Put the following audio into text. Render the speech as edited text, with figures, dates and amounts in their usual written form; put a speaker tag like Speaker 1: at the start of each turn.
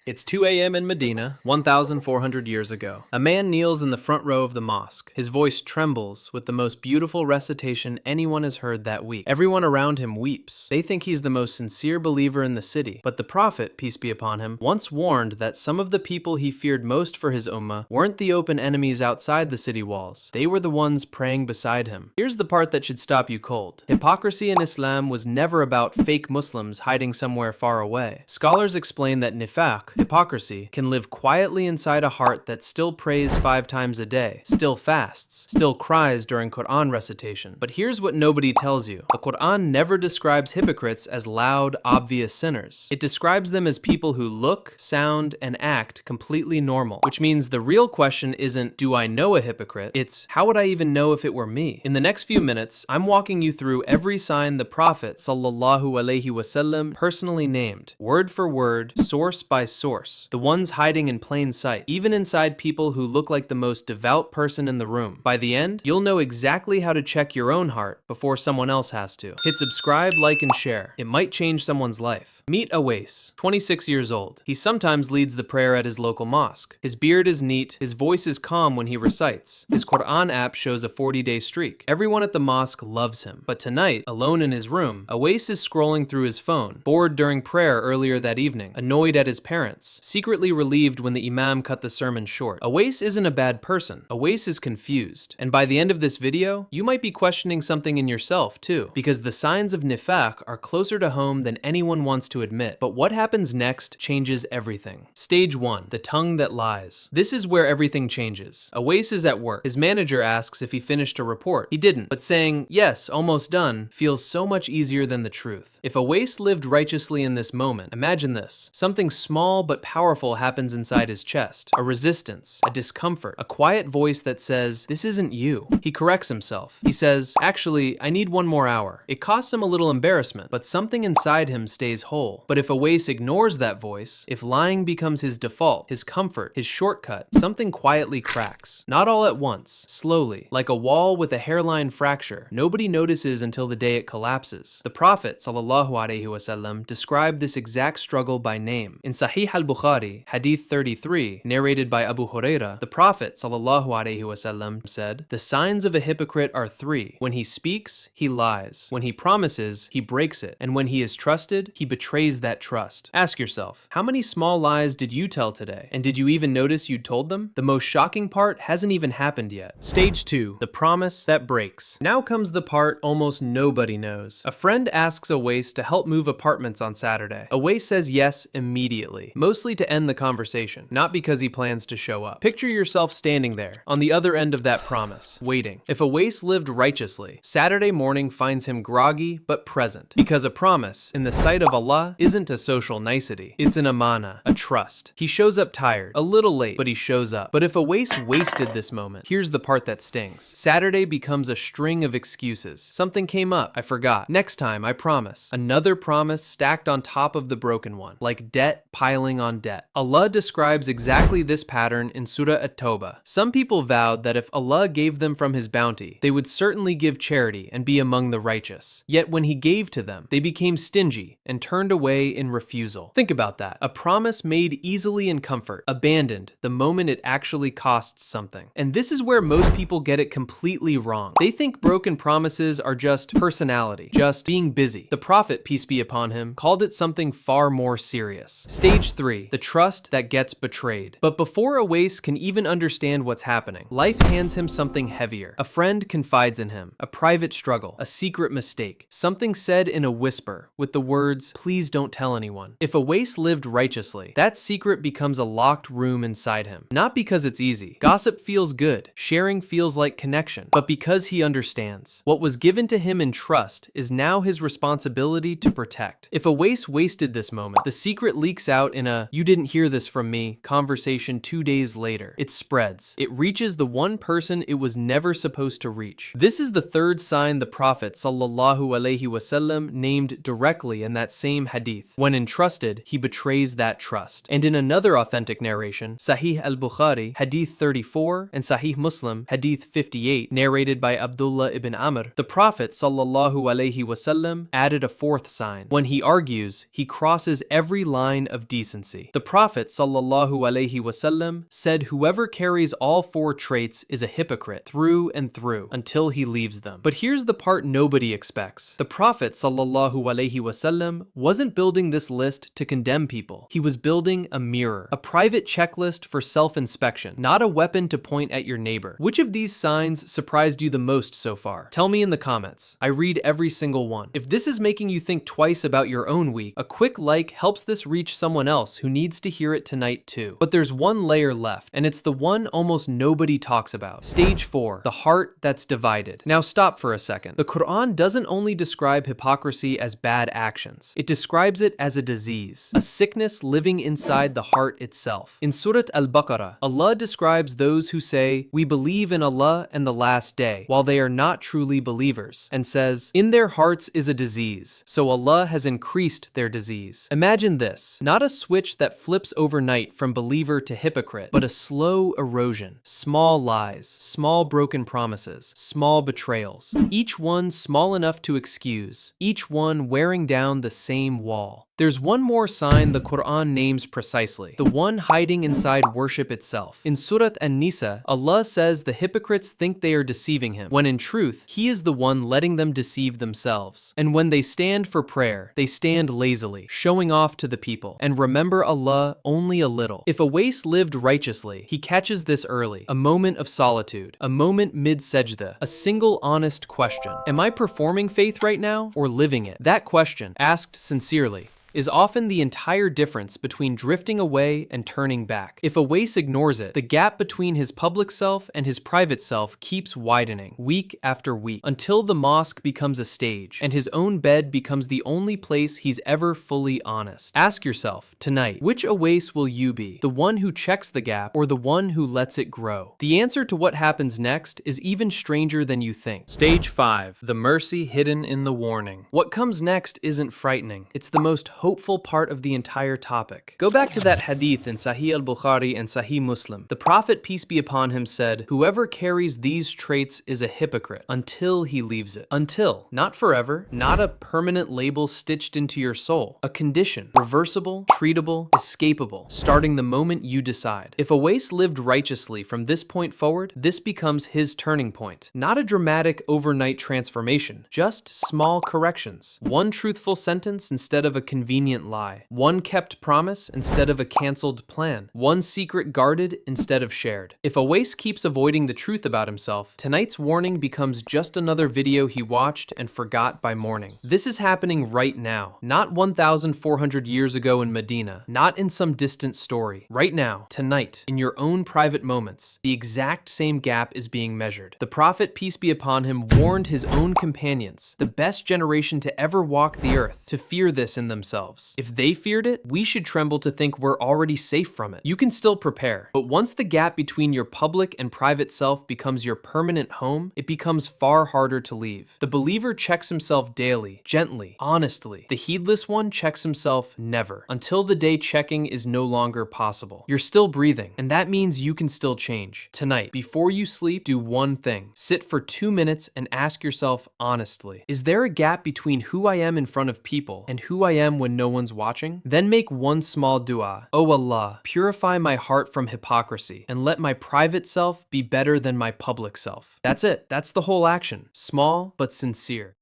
Speaker 1: It's 2 a.m. in Medina, 1,400 years ago. A man kneels in the front row of the mosque. His voice trembles with the most beautiful recitation anyone has heard that week. Everyone around him weeps. They think he's the most sincere believer in the city. But the Prophet, peace be upon him, once warned that some of the people he feared most for his ummah weren't the open enemies outside the city walls. They were the ones praying beside him. Here's the part that should stop you cold. Hypocrisy in Islam was never about fake Muslims hiding somewhere far away. Scholars explain that nifak, hypocrisy, can live quietly inside a heart that still prays 5 times a day, still fasts, still cries during Quran recitation. But here's what nobody tells you. The Quran never describes hypocrites as loud, obvious sinners. It describes them as people who look, sound, and act completely normal, which means the real question isn't, do I know a hypocrite? It's, how would I even know if it were me? In the next few minutes, I'm walking you through every sign the Prophet ﷺ personally named, word for word, source by source, the ones hiding in plain sight, even inside people who look like the most devout person in the room. By the end, you'll know exactly how to check your own heart before someone else has to. Hit subscribe, like, and share. It might change someone's life. Meet Awais, 26 years old. He sometimes leads the prayer at his local mosque. His beard is neat, his voice is calm when he recites. His Quran app shows a 40-day streak. Everyone at the mosque loves him. But tonight, alone in his room, Awais is scrolling through his phone, bored during prayer earlier that evening, annoyed at his parents, secretly relieved when the imam cut the sermon short. Awais isn't a bad person. Awais is confused. And by the end of this video, you might be questioning something in yourself too, because the signs of nifak are closer to home than anyone wants to admit. But what happens next changes everything. Stage 1, the tongue that lies. This is where everything changes. Awais is at work. His manager asks if he finished a report. He didn't, but saying, yes, almost done, feels so much easier than the truth. If Awais lived righteously in this moment, imagine this. Something small but powerful happens inside his chest. A resistance, a discomfort, a quiet voice that says, this isn't you. He corrects himself. He says, actually, I need 1 more hour. It costs him a little embarrassment, but something inside him stays whole. But if Awais ignores that voice, if lying becomes his default, his comfort, his shortcut, something quietly cracks. Not all at once, slowly, like a wall with a hairline fracture. Nobody notices until the day it collapses. The Prophet ﷺ described this exact struggle by name. In Sahih Bukhari, Hadith 33, narrated by Abu Huraira, the Prophet ﷺ said, the signs of a hypocrite are 3. When he speaks, he lies. When he promises, he breaks it. And when he is trusted, he betrays that trust. Ask yourself, how many small lies did you tell today? And did you even notice you'd told them? The most shocking part hasn't even happened yet. Stage 2, the promise that breaks. Now comes the part almost nobody knows. A friend asks Awais to help move apartments on Saturday. Awais says yes immediately, mostly to end the conversation, not because he plans to show up. Picture yourself standing there, on the other end of that promise, waiting. If Awais lived righteously, Saturday morning finds him groggy but present, because a promise, in the sight of Allah, isn't a social nicety. It's an amana, a trust. He shows up tired, a little late, but he shows up. But if Awais wasted this moment, here's the part that stings. Saturday becomes a string of excuses. Something came up, I forgot. Next time, I promise. Another promise stacked on top of the broken one, like debt piling on debt. Allah describes exactly this pattern in Surah At-Tawbah. Some people vowed that if Allah gave them from his bounty, they would certainly give charity and be among the righteous. Yet when he gave to them, they became stingy and turned away in refusal. Think about that. A promise made easily in comfort, abandoned the moment it actually costs something. And this is where most people get it completely wrong. They think broken promises are just personality, just being busy. The Prophet, peace be upon him, called it something far more serious. Stage 3, the trust that gets betrayed. But before Awais can even understand what's happening, life hands him something heavier. A friend confides in him, a private struggle, a secret mistake, something said in a whisper with the words, please don't tell anyone. If Awais lived righteously, that secret becomes a locked room inside him. Not because it's easy. Gossip feels good. Sharing feels like connection. But because he understands. What was given to him in trust is now his responsibility to protect. If Awais wasted this moment, the secret leaks out in a, you didn't hear this from me, conversation 2 days later. It spreads. It reaches the one person it was never supposed to reach. This is the 3rd sign the Prophet ﷺ named directly in that same hadith. When entrusted, he betrays that trust. And in another authentic narration, Sahih al-Bukhari, Hadith 34, and Sahih Muslim, Hadith 58, narrated by Abdullah ibn Amr, the Prophet ﷺ added a 4th sign. When he argues, he crosses every line of decency. decency. The Prophet ﷺ said whoever carries all four traits is a hypocrite through and through until he leaves them. But here's the part nobody expects. The Prophet ﷺ wasn't building this list to condemn people. He was building a mirror, a private checklist for self-inspection, not a weapon to point at your neighbor. Which of these signs surprised you the most so far? Tell me in the comments. I read every single one. If this is making you think twice about your own week, a quick like helps this reach someone else who needs to hear it tonight too. But there's one layer left, and it's the one almost nobody talks about. Stage 4, the heart that's divided. Now stop for a second. The Quran doesn't only describe hypocrisy as bad actions. It describes it as a disease, a sickness living inside the heart itself. In Surah Al-Baqarah, Allah describes those who say, "We believe in Allah and the last day," while they are not truly believers, and says, "In their hearts is a disease, so Allah has increased their disease." Imagine this, not a switch that flips overnight from believer to hypocrite, but a slow erosion. Small lies, small broken promises, small betrayals, each one small enough to excuse, each one wearing down the same wall. There's one more sign the Quran names precisely, the one hiding inside worship itself. In Surah An-Nisa, Allah says the hypocrites think they are deceiving him, when in truth, he is the one letting them deceive themselves. And when they stand for prayer, they stand lazily, showing off to the people, and remember Allah only a little. If Awais lived righteously, he catches this early, a moment of solitude, a moment mid-sajda, a single honest question. Am I performing faith right now, or living it? That question, asked sincerely, is often the entire difference between drifting away and turning back. If Awais ignores it, the gap between his public self and his private self keeps widening, week after week, until the mosque becomes a stage, and his own bed becomes the only place he's ever fully honest. Ask yourself, tonight, which Awais will you be? The one who checks the gap, or the one who lets it grow? The answer to what happens next is even stranger than you think. Stage 5, the mercy hidden in the warning. What comes next isn't frightening. It's the most hopeful part of the entire topic. Go back to that hadith in Sahih Bukhari and Sahih Muslim. The Prophet, peace be upon him, said, "Whoever carries these traits is a hypocrite until he leaves it." Until, not forever, not a permanent label stitched into your soul. A condition, reversible, treatable, escapable, starting the moment you decide. If Awais lived righteously from this point forward, this becomes his turning point. Not a dramatic overnight transformation, just small corrections. One truthful sentence instead of a convenient lie. One kept promise instead of a canceled plan. One secret guarded instead of shared. If Awais keeps avoiding the truth about himself, tonight's warning becomes just another video he watched and forgot by morning. This is happening right now, not 1,400 years ago in Medina, not in some distant story. Right now, tonight, in your own private moments, the exact same gap is being measured. The Prophet, peace be upon him, warned his own companions, the best generation to ever walk the earth, to fear this in themselves. If they feared it, we should tremble to think we're already safe from it. You can still prepare, but once the gap between your public and private self becomes your permanent home, it becomes far harder to leave. The believer checks himself daily, gently, honestly. The heedless one checks himself never, until the day checking is no longer possible. You're still breathing, and that means you can still change. Tonight, before you sleep, do one thing. Sit for 2 minutes and ask yourself honestly, is there a gap between who I am in front of people and who I am when no one's watching? Then make one small dua. Oh Allah, purify my heart from hypocrisy and let my private self be better than my public self. That's it. That's the whole action. Small but sincere.